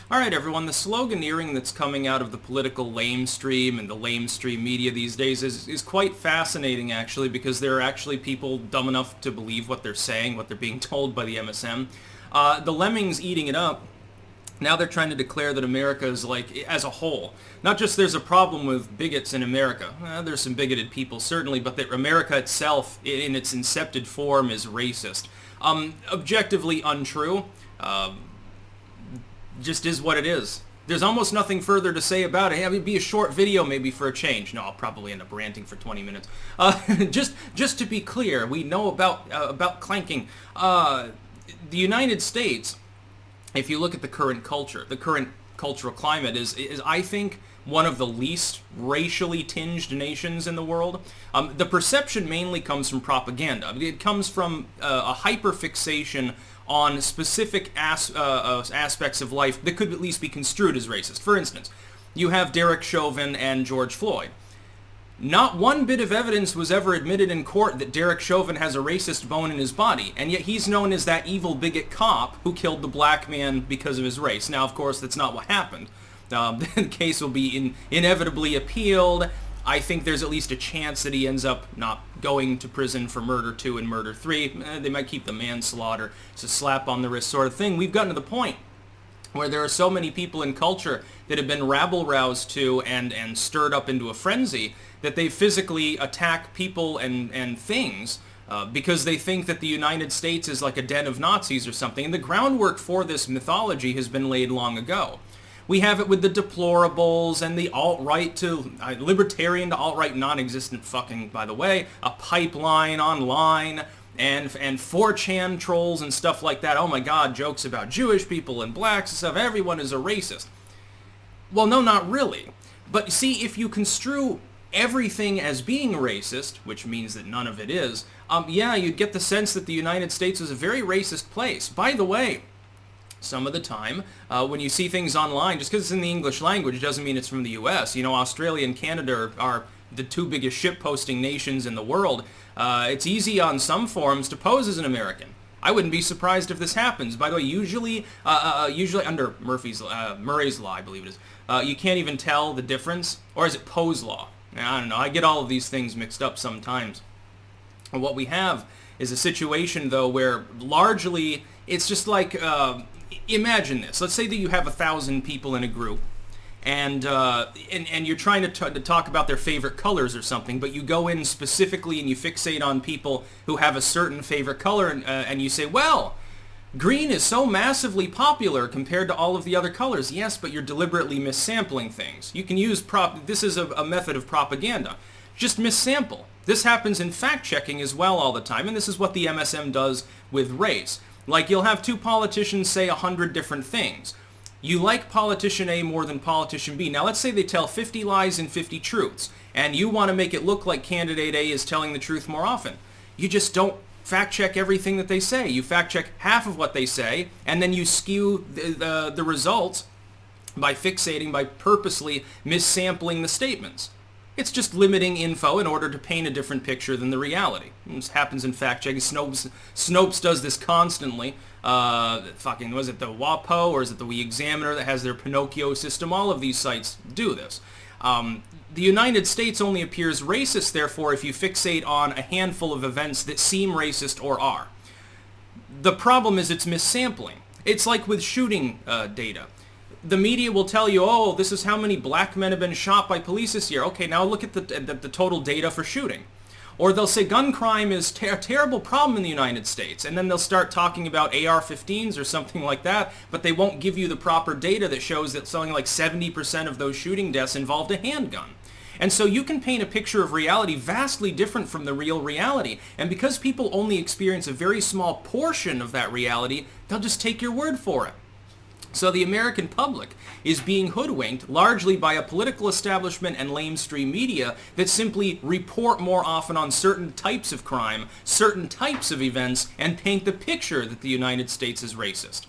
All right, everyone, the sloganeering that's coming out of the political lamestream and the lamestream media these days is quite fascinating, actually, because there are actually people dumb enough to believe what they're saying, what they're being told by the MSM. The lemmings eating it up. Now they're trying to declare that America is like, as a whole, not just there's a problem with bigots in America. There's some bigoted people, certainly, but that America itself, in its incepted form, is racist. Objectively untrue. Just is what it is. There's almost nothing further to say about it. It'd be a short video maybe for a change. No, I'll probably end up ranting for 20 minutes. Just to be clear, we know about clanking. The United States, if you look at the current culture, the current cultural climate is I think one of the least racially tinged nations in the world. The perception mainly comes from propaganda. It comes from a hyperfixation on specific aspects of life that could at least be construed as racist. For instance, you have Derek Chauvin and George Floyd. Not one bit of evidence was ever admitted in court that Derek Chauvin has a racist bone in his body, and yet he's known as that evil bigot cop who killed the black man because of his race. Now, of course, that's not what happened. The case will be inevitably appealed. I think there's at least a chance that he ends up not going to prison for murder 2 and murder 3. They might keep the manslaughter. It's a slap on the wrist sort of thing. We've gotten to the point where there are so many people in culture that have been rabble-roused to and stirred up into a frenzy that they physically attack people and things because they think that the United States is like a den of Nazis or something. And the groundwork for this mythology has been laid long ago. We have it with the deplorables and the alt-right to libertarian to alt-right, non-existent fucking, by the way, a pipeline online, and 4chan trolls and stuff like that. Oh my god, jokes about Jewish people and blacks and stuff. Everyone is a racist. Well, no, not really. But see, if you construe everything as being racist, which means that none of it is, yeah, you'd get the sense that the United States is a very racist place. By the way, some of the time, when you see things online, just because it's in the English language doesn't mean it's from the U.S. You know, Australia and Canada are the 2 biggest shitposting nations in the world. It's easy on some forums to pose as an American. I wouldn't be surprised if this happens. By the way, usually under Murray's Law, I believe it is, you can't even tell the difference. Or is it Poe's Law? I don't know. I get all of these things mixed up sometimes. And what we have is a situation, though, where largely it's just like, imagine this. Let's say that you have 1,000 people in a group, and you're trying to talk about their favorite colors or something, but you go in specifically and you fixate on people who have a certain favorite color, and you say, well, green is so massively popular compared to all of the other colors. Yes, but you're deliberately missampling things. You can use this is a method of propaganda. Just missample. This happens in fact-checking as well all the time, and this is what the MSM does with race. Like, you'll have 2 politicians say 100 different things. You like politician A more than politician B. Now, let's say they tell 50 lies and 50 truths, and you want to make it look like candidate A is telling the truth more often. You just don't fact-check everything that they say. You fact-check half of what they say, and then you skew the results by fixating, by purposely missampling the statements. It's just limiting info in order to paint a different picture than the reality. This happens in fact-checking. Snopes does this constantly. Was it the WAPO or is it the We Examiner that has their Pinocchio system? All of these sites do this. The United States only appears racist, therefore, if you fixate on a handful of events that seem racist or are. The problem is it's missampling. It's like with shooting data. The media will tell you, oh, this is how many black men have been shot by police this year. Okay, now look at the total data for shooting. Or they'll say gun crime is a terrible problem in the United States, and then they'll start talking about AR-15s or something like that, but they won't give you the proper data that shows that something like 70% of those shooting deaths involved a handgun. And so you can paint a picture of reality vastly different from the real reality. And because people only experience a very small portion of that reality, they'll just take your word for it. So the American public is being hoodwinked largely by a political establishment and lamestream media that simply report more often on certain types of crime, certain types of events, and paint the picture that the United States is racist.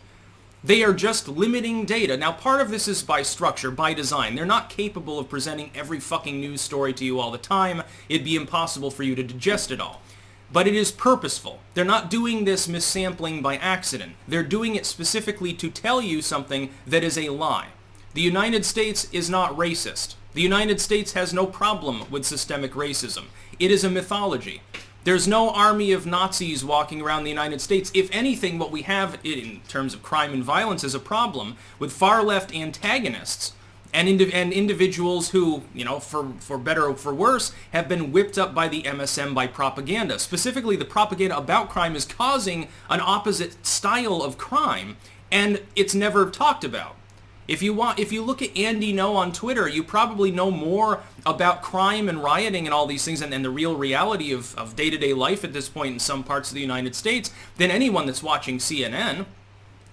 They are just limiting data. Now, part of this is by structure, by design. They're not capable of presenting every fucking news story to you all the time. It'd be impossible for you to digest it all. But it is purposeful. They're not doing this missampling by accident. They're doing it specifically to tell you something that is a lie. The United States is not racist. The United States has no problem with systemic racism. It is a mythology. There's no army of Nazis walking around the United States. If anything, what we have in terms of crime and violence is a problem with far-left antagonists and individuals who, for better or for worse, have been whipped up by the MSM by propaganda. Specifically, the propaganda about crime is causing an opposite style of crime, and it's never talked about. If you look at Andy No on Twitter, you probably know more about crime and rioting and all these things and the real reality of day-to-day life at this point in some parts of the United States than anyone that's watching CNN.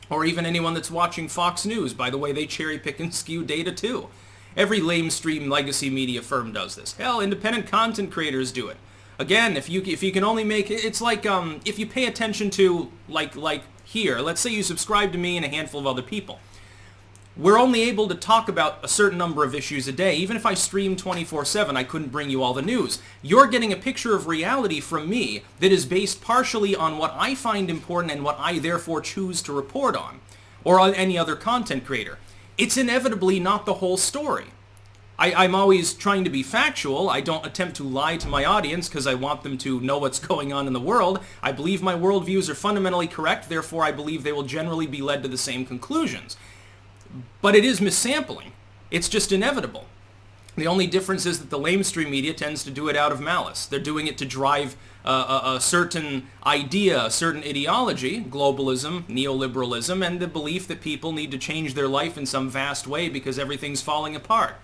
Or even anyone that's watching Fox News. By the way, they cherry pick and skew data too. Every lamestream legacy media firm does this. Hell, independent content creators do it. Again, if you can only make it's like if you pay attention to like here, let's say you subscribe to me and a handful of other people. We're only able to talk about a certain number of issues a day. Even if I stream 24/7, I couldn't bring you all the news. You're getting a picture of reality from me that is based partially on what I find important and what I therefore choose to report on, or on any other content creator. It's inevitably not the whole story. I'm always trying to be factual. I don't attempt to lie to my audience because I want them to know what's going on in the world. I believe my worldviews are fundamentally correct, therefore I believe they will generally be led to the same conclusions. But it is missampling. It's just inevitable. The only difference is that the lamestream media tends to do it out of malice. They're doing it to drive a certain idea, a certain ideology, globalism, neoliberalism, and the belief that people need to change their life in some vast way because everything's falling apart.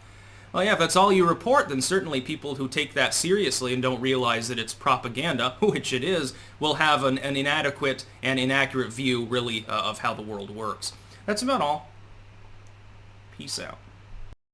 Well, yeah, if that's all you report, then certainly people who take that seriously and don't realize that it's propaganda, which it is, will have an inadequate and inaccurate view, really, of how the world works. That's about all. Peace out.